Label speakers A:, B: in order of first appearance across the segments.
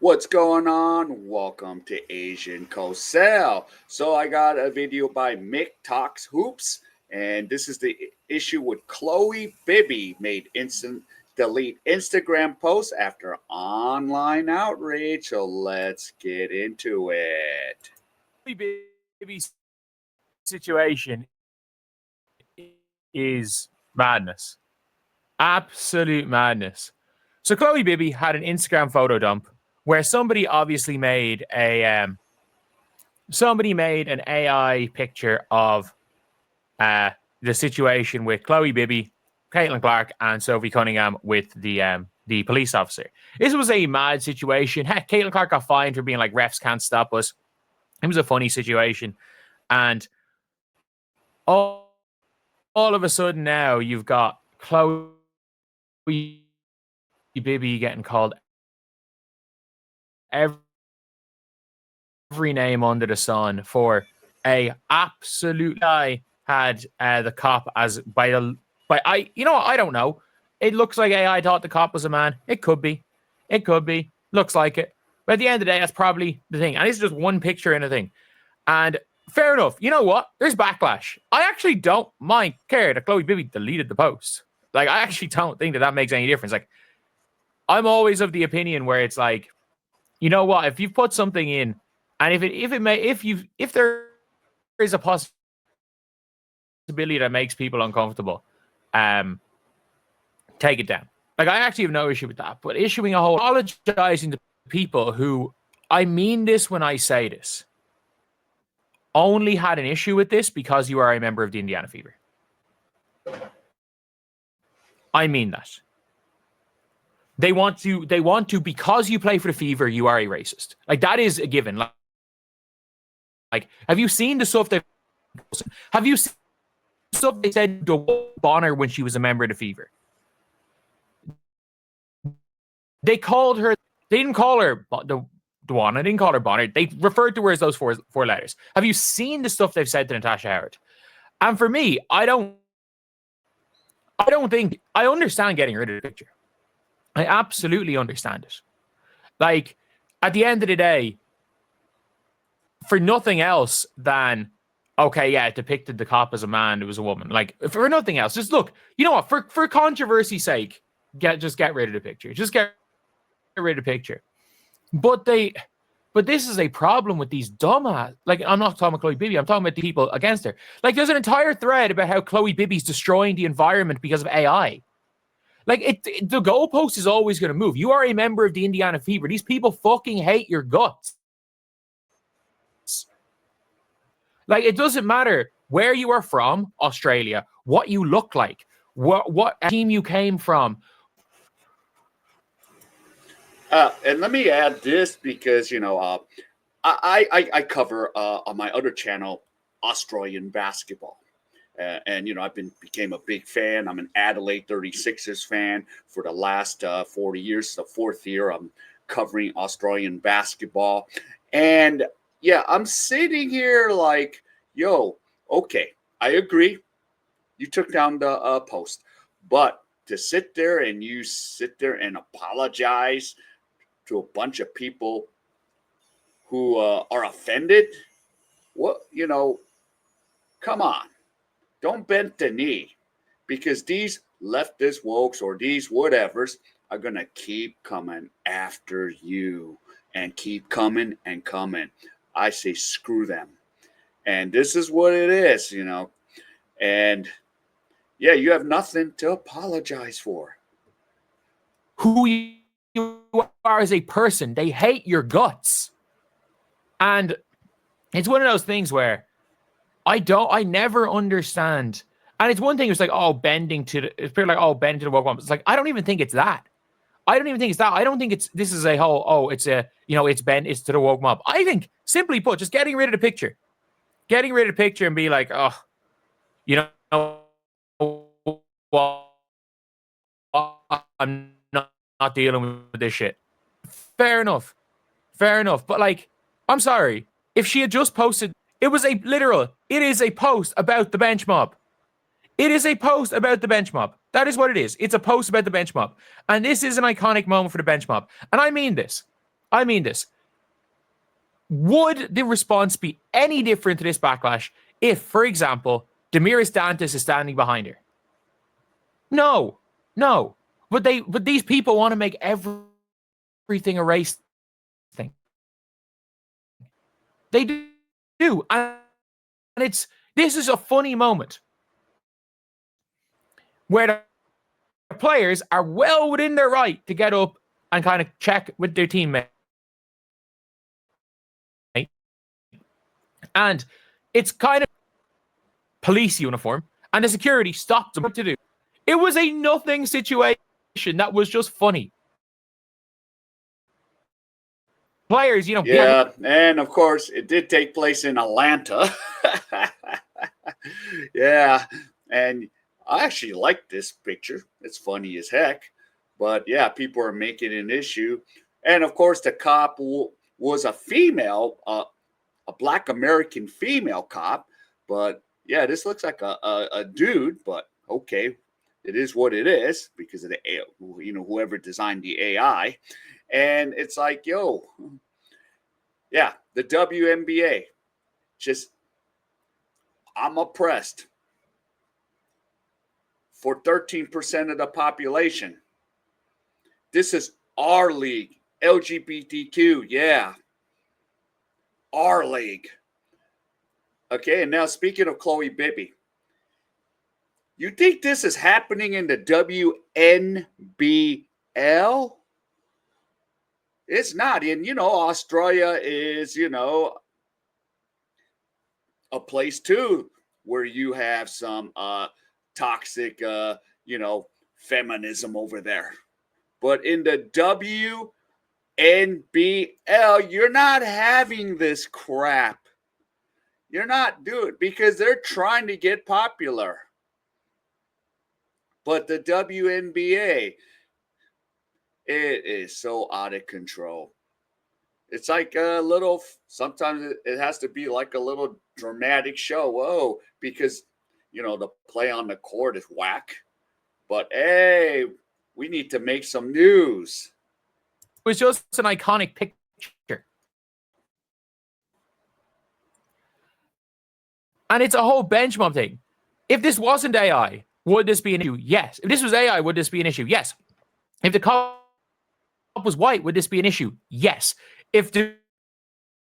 A: What's going on? Welcome to Asian Cosell. So I got a video by Mick Talks Hoops, and this is the issue with Chloe Bibby made instant delete Instagram posts after online outrage. So let's get into it.
B: Bibby's situation is madness. Absolute madness. So Chloe Bibby had an Instagram photo dump where somebody obviously made an AI picture of the situation with Chloe Bibby, Caitlin Clark, and Sophie Cunningham with the police officer. This was a mad situation. Heck, Caitlin Clark got fined for being like, refs can't stop us. It was a funny situation. And all of a sudden now you've got Chloe Bibby getting called every name under the sun for a absolute lie. Had the cop as I don't know. It looks like AI thought the cop was a man. It could be. Looks like it. But at the end of the day, that's probably the thing. And it's just one picture in a thing. And fair enough. You know what? There's backlash. I actually don't care that Chloe Bibby deleted the post. Like, I actually don't think that makes any difference. Like, I'm always of the opinion where it's like, you know what? If you've put something in, and if there is a possibility that makes people uncomfortable, take it down. Like, I actually have no issue with that. But issuing a whole apologizing to people who, I mean this when I say this, only had an issue with this because you are a member of the Indiana Fever. I mean that. They want to, because you play for the Fever, you are a racist. Like, that is a given. Like, have you seen the stuff have you seen the stuff they said to Bonner when she was a member of the Fever? They didn't call her Dwana, they didn't call her Bonner. They referred to her as those four letters. Have you seen the stuff they've said to Natasha Howard? And for me, I don't think, I understand getting rid of the picture. I absolutely understand it. Like, at the end of the day, for nothing else than, okay, yeah, it depicted the cop as a man, it was a woman. Like, for nothing else, just look, you know what, for controversy's sake, just get rid of the picture. Just get rid of the picture. But this is a problem with these dumbass. Like, I'm not talking about Chloe Bibby, I'm talking about the people against her. Like, there's an entire thread about how Chloe Bibby's destroying the environment because of AI. Like, the goalpost is always going to move. You are a member of the Indiana Fever. These people fucking hate your guts. Like, it doesn't matter where you are from, Australia, what you look like, what team you came from.
A: And let me add this because, I cover on my other channel Australian basketball. And I became a big fan. I'm an Adelaide 36ers fan for the last 40 years. The fourth year I'm covering Australian basketball. And yeah, I'm sitting here like, yo, okay, I agree. You took down the post. But to sit there and apologize to a bunch of people who are offended, come on. Don't bend the knee, because these leftist wokes or these whatevers are going to keep coming after you and keep coming and coming. I say screw them. And this is what it is, And yeah, you have nothing to apologize for.
B: Who you are as a person. They hate your guts. And it's one of those things where I never understand. And it's one thing, it's like, bending to the woke woman. It's like, I don't even think it's that. I don't think this is a whole, it's to the woke mob. I think, simply put, just getting rid of the picture. Getting rid of the picture and be like, I'm not dealing with this shit. Fair enough. But like, I'm sorry. If she had just posted, it is a post about the bench mob. It is a post about the bench mob. That is what it is. It's a post about the bench mob. And this is an iconic moment for the bench mob. And I mean this. I mean this. Would the response be any different to this backlash if, for example, Demiris Dantas is standing behind her? No. But these people want to make everything a race thing. They do. And this is a funny moment where the players are well within their right to get up and kind of check with their teammate. And it's kind of police uniform, and the security stopped them to do. It was a nothing situation that was just funny. Players,
A: Yeah, and of course, it did take place in Atlanta. Yeah, and I actually like this picture. It's funny as heck. But yeah, people are making an issue. And of course, the cop was a female, a Black American female cop. But yeah, this looks like a dude, but okay, it is what it is because of the, whoever designed the AI. And it's like, yo, yeah, the WNBA, just, I'm oppressed for 13% of the population. This is our league, LGBTQ, yeah, our league. Okay, and now speaking of Chloe Bibby, you think this is happening in the WNBL? It's not. And, Australia is, a place too where you have some toxic, feminism over there. But in the WNBL, you're not having this crap. You're not doing it because they're trying to get popular. But the WNBA, it is so out of control. It's like a little, sometimes it has to be like a little dramatic show. Whoa, because, the play on the court is whack. But hey, we need to make some news.
B: It was just an iconic picture. And it's a whole bench mob thing. If this wasn't AI, would this be an issue? Yes. If this was AI, would this be an issue? Yes. If the cop was white, would this be an issue? Yes. If Demiris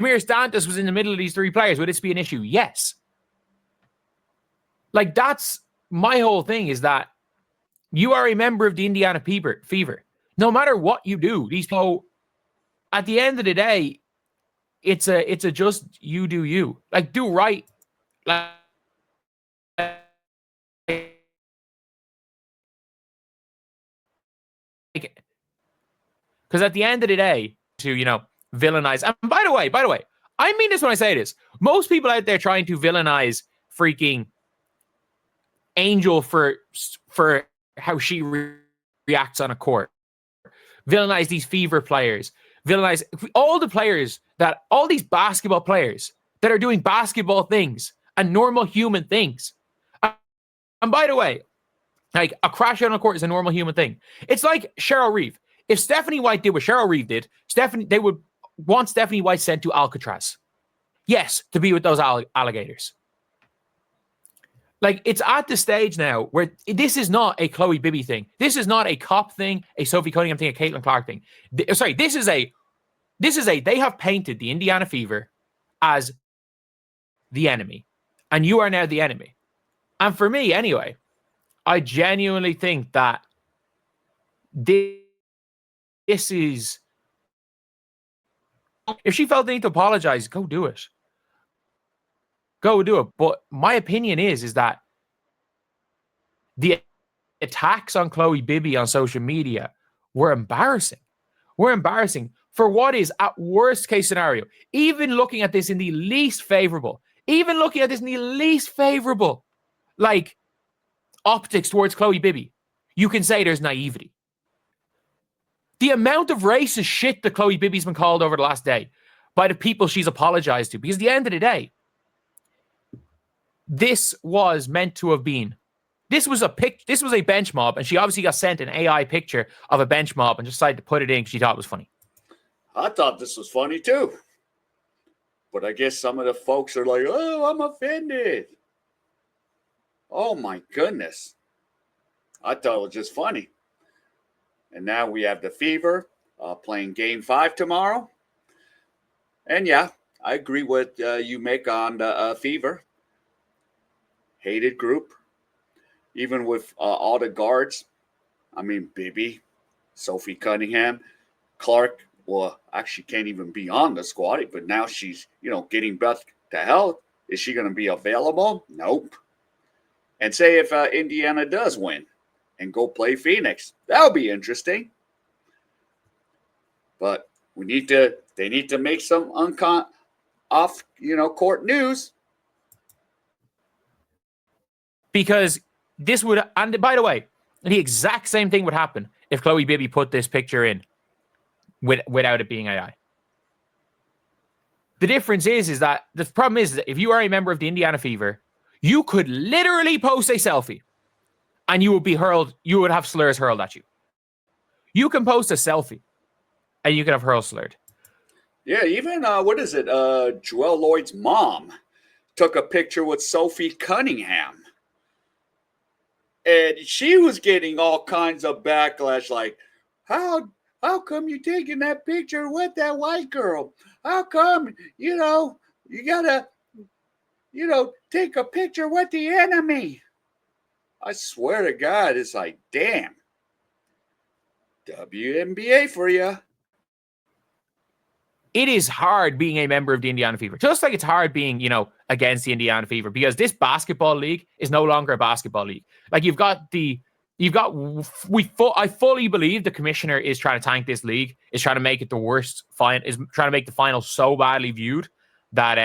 B: Dantas was in the middle of these three players, would this be an issue? Yes. Like, that's my whole thing, is that you are a member of the Indiana Fever. No matter what you do, these people, at the end of the day, it's a just you do you. Like, do right. Like, because at the end of the day, to villainize. And by the way, I mean this when I say this. Most people out there trying to villainize freaking Angel for how she reacts on a court, villainize these Fever players, villainize all these basketball players that are doing basketball things and normal human things. And by the way, like, a crash on a court is a normal human thing. It's like Cheryl Reeve. If Stephanie White did what Cheryl Reeve did, they would want Stephanie White sent to Alcatraz. Yes, to be with those alligators. Like, it's at the stage now where this is not a Chloe Bibby thing. This is not a cop thing, a Sophie Cunningham thing, a Caitlin Clark thing. This is they have painted the Indiana Fever as the enemy. And you are now the enemy. And for me, anyway, I genuinely think that this is... If she felt the need to apologize, go do it. Go do it. But my opinion is that the attacks on Chloe Bibby on social media were embarrassing. We're embarrassing for what is, at worst case scenario, even looking at this in the least favorable, like, optics towards Chloe Bibby, you can say there's naivety. The amount of racist shit that Chloe Bibby's been called over the last day by the people she's apologized to, because at the end of the day, this was meant to have been. This was a bench mob, and she obviously got sent an AI picture of a bench mob and decided to put it in because she thought it was funny.
A: I thought this was funny too. But I guess some of the folks are like, oh, I'm offended. Oh my goodness. I thought it was just funny. And now we have the Fever playing game 5 tomorrow. And yeah, I agree with you make on the Fever. Hated group. Even with all the guards. I mean, Bibby, Sophie Cunningham, Clark. Well, actually can't even be on the squad, but now she's, getting back to health. Is she going to be available? Nope. And say if Indiana does win and go play Phoenix, that'll be interesting. But they need to make some off court news.
B: Because this would, and by the way, the exact same thing would happen if Chloe Bibby put this picture in without it being AI. The difference is that the problem is that if you are a member of the Indiana Fever, you could literally post a selfie and you would have slurs hurled at you. You can post a selfie and you can have hurls slurred.
A: Yeah, even, Joelle Lloyd's mom took a picture with Sophie Cunningham. And she was getting all kinds of backlash, like, how come you taking that picture with that white girl? How come, you gotta, take a picture with the enemy? I swear to God, it's like, damn. WNBA for you.
B: It is hard being a member of the Indiana Fever, just like it's hard being, against the Indiana Fever, because this basketball league is no longer a basketball league. Like I fully believe the commissioner is trying to tank this league, is trying to make it the worst, is trying to make the final so badly viewed that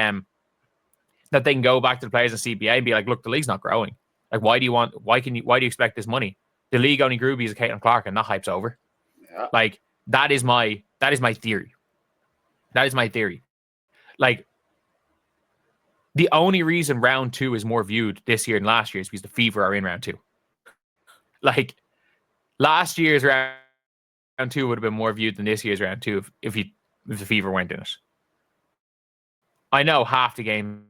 B: that they can go back to the players in CBA and be like, look, the league's not growing. Like, why do you expect this money? The league only grew because of Caitlin Clark, and that hype's over.
A: Yeah.
B: Like, that is my theory. That is my theory. Like, the only reason round 2 is more viewed this year than last year is because the Fever are in round 2. Like, last year's round 2 would have been more viewed than this year's round 2 if the Fever weren't in it. I know half the games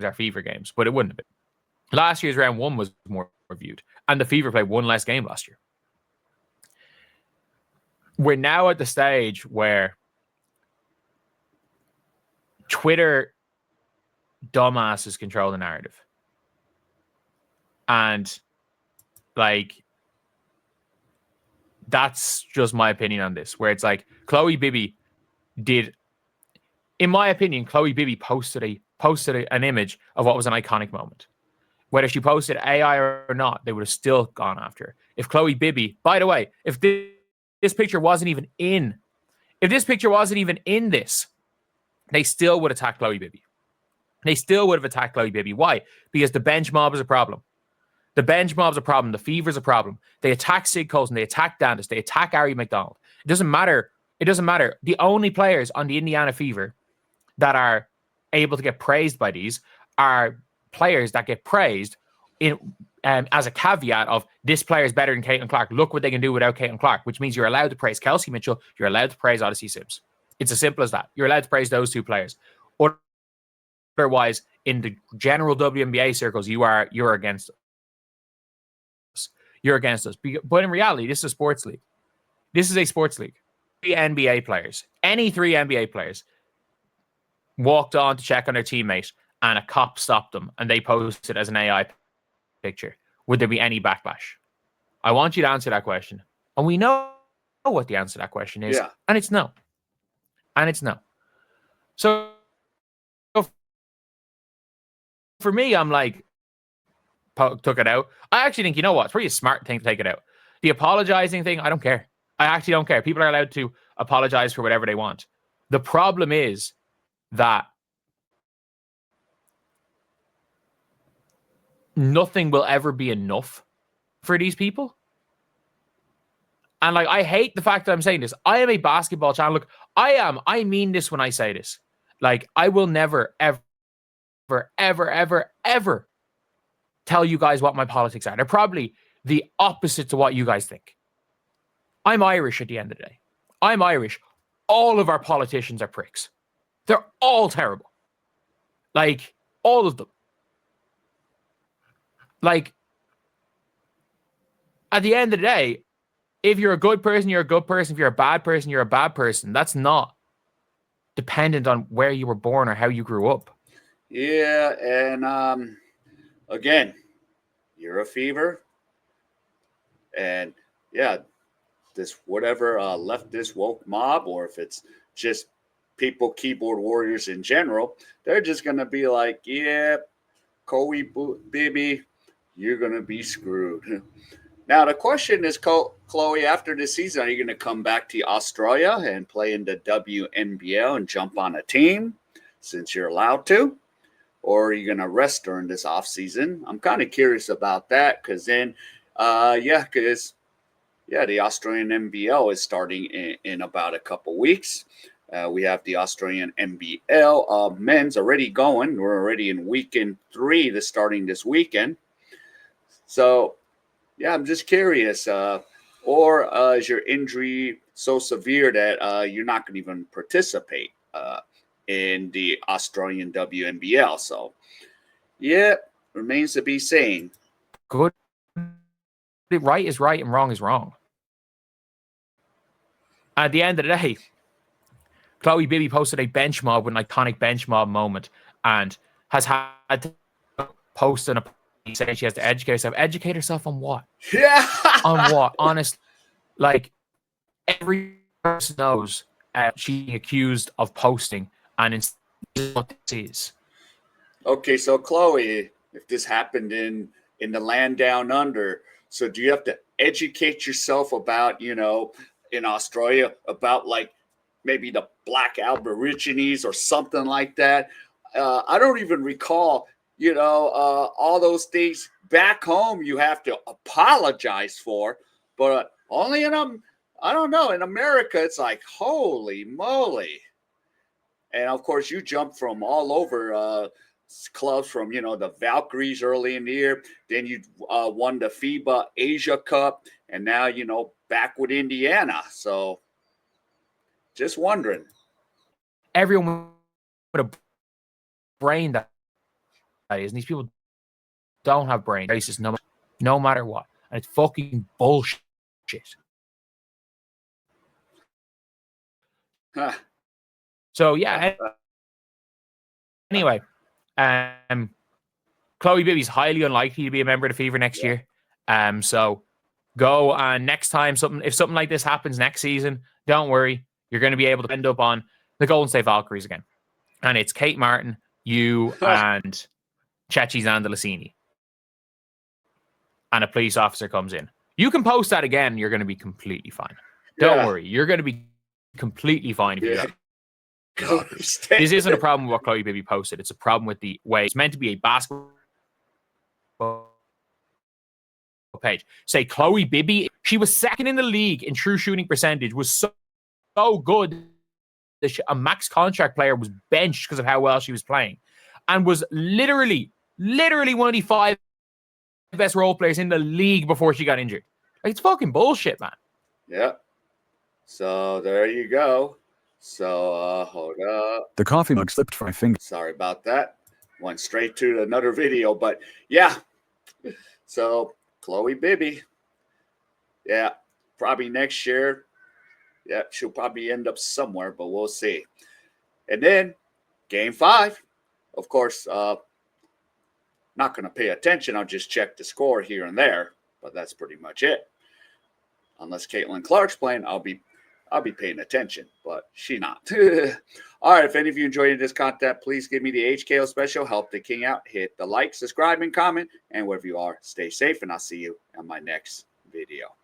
B: are Fever games, but it wouldn't have been. Last year's round 1 was more viewed, and the Fever played one less game last year. We're now at the stage where Twitter dumbasses control the narrative. And, like, that's just my opinion on this, where it's like Chloe Bibby in my opinion, Chloe Bibby posted an image of what was an iconic moment. Whether she posted AI or not, they would have still gone after her. If Chloe Bibby, by the way, if this picture wasn't even in this, they still would attack Chloe Bibby. They still would have attacked Chloe Bibby. Why? Because the bench mob is a problem. The bench mob's a problem. The Fever's a problem. They attack Sig Colson. They attack Dandis. They attack Ari McDonald. It doesn't matter. The only players on the Indiana Fever that are able to get praised by these are players that get praised in as a caveat of, this player is better than Caitlin Clark. Look what they can do without Caitlin Clark, which means you're allowed to praise Kelsey Mitchell. You're allowed to praise Odyssey Sims. It's as simple as that. You're allowed to praise those two players. Otherwise, in the general WNBA circles, you're against us. You're against us. But in reality, this is a sports league. This is a sports league. Any three NBA players walked on to check on their teammate and a cop stopped them and they posted as an AI picture. Would there be any backlash? I want you to answer that question. And we know what the answer to that question is.
A: Yeah.
B: And it's no. And it's no. So for me, I'm like, took it out. I actually think, you know what? It's pretty a smart thing to take it out. The apologizing thing, I don't care. I actually don't care. People are allowed to apologize for whatever they want. The problem is that nothing will ever be enough for these people. And like, I hate the fact that I'm saying this. I am a basketball channel. Look, I mean this when I say this. Like, I will never, ever, ever, ever, ever tell you guys what my politics are. They're probably the opposite to what you guys think. I'm Irish at the end of the day. I'm Irish. All of our politicians are pricks. They're all terrible. Like, all of them. Like, at the end of the day, if you're a good person, you're a good person. If you're a bad person, you're a bad person. That's not dependent on where you were born or how you grew up.
A: Yeah, and again, you're a fever, and yeah, this whatever leftist woke mob, or if it's just people, keyboard warriors in general, they're just gonna be like, yeah, Bibby, you're gonna be screwed. Now the question is, Chloe, after this season, are you going to come back to Australia and play in the WNBA and jump on a team since you're allowed to? Or are you going to rest during this off season? I'm kind of curious about that because then, the Australian NBL is starting in about a couple weeks. We have the Australian NBL men's already going. We're already in weekend 3 that's starting this weekend. So, yeah, I'm just curious. Or is your injury so severe that you're not going to even participate in the Australian WNBL? So, yeah, remains to be seen.
B: Good. Right is right and wrong is wrong. At the end of the day, Chloe Bibby posted a bench mob with an iconic bench mob moment and has had to post an saying she has to educate herself. Educate herself on what?
A: Yeah.
B: On what? Honestly, like every person knows she's accused of posting, and it's what this is.
A: Okay, so Chloe, if this happened in the land down under, so do you have to educate yourself about, in Australia about like maybe the Black Aborigines or something like that? I don't even recall, all those things back home you have to apologize for, but only in I don't know, in America it's like holy moly. And of course you jump from all over clubs from the Valkyries early in the year, then you won the FIBA Asia Cup, and now back with Indiana. So just wondering.
B: Everyone with a brain that is, and these people don't have brain races no matter what, and it's fucking bullshit.
A: Huh.
B: So yeah. Anyway, Chloe Bibby's highly unlikely to be a member of the Fever next year. So go, and next time if something like this happens next season, don't worry, you're going to be able to end up on the Golden State Valkyries again, and it's Kate Martin, you, and Chechi Zandalasini, and a police officer comes in. You can post that again. You're going to be completely fine. Don't worry, you're going to be completely fine if you do. This isn't a problem with what Chloe Bibby posted. It's a problem with the way it's meant to be a basketball page. Say Chloe Bibby, she was second in the league in true shooting percentage, was so good that a max contract player was benched because of how well she was playing, and was literally one of the 5 best role players in the league before she got injured. Like, it's fucking bullshit, man.
A: Yeah. So there you go. So hold up.
C: The coffee mug slipped from my finger.
A: Sorry about that. Went straight to another video, but yeah. So Chloe Bibby, yeah, probably next year. Yeah, she'll probably end up somewhere, but we'll see. And then game 5, of course, not going to pay attention. I'll just check the score here and there, but that's pretty much it. Unless Caitlin Clark's playing, I'll be paying attention, but she not. All right, if any of you enjoyed this content, please give me the HKO special. Help the king out. Hit the like, subscribe, and comment. And wherever you are, stay safe, and I'll see you on my next video.